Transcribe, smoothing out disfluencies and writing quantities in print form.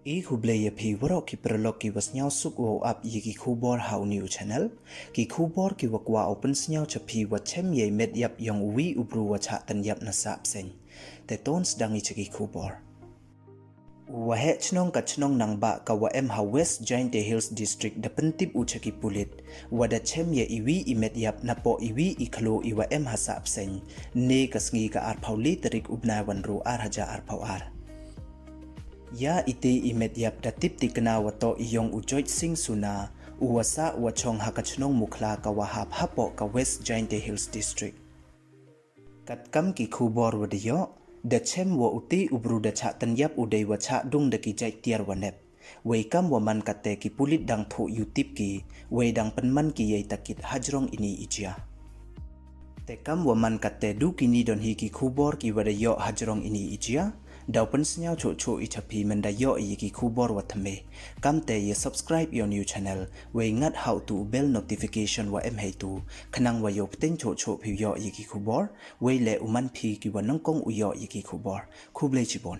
E hubleye phi waro ki prolog ki wasnyao suk wo up ye ki khubor how new channel ki khubor ki wakwa open snyao chaphi wa chem ye med yap yong wi ubru wa cha tan yap na sap seng te tons dangi chiki khubor wa he chnong ka chnong nang ba ka wa em ha West Jaintia Hills district da pentip u chaki pulit wa da chem ye iwi i med yap na po iwi i khlo i wa em ha sap seng ne ka sngi ka ar phauli tarik ubna wan ru ar haja ar phau ar ya ite imet yap da tip tikna wato iyong ujoit sing suna uwasa wachong hakachnong mukhla ka wahap hapo ka West Jaintia Hills district katkam ki khubor wadiyo da chem wa uti ubru da cha tanyap udai wa cha dung da ki Jaintia wanep wei kam wa man kate ki pulit dang tho yutip ki wei dang penman ki yei takit hajrong ini ijia te kam wa man kate du kini don hi ki khubor ki wadayo hajrong ini ijia daw pensnyao cho i chapi menda yo i ki khubor wa thame kam te ye subscribe your new channel we ngat how to bell notification wa em hay tu khnang wa yo pten cho phi yo i ki khubor we le uman phi ki wa nang kong u yo i ki khubor khuble chibon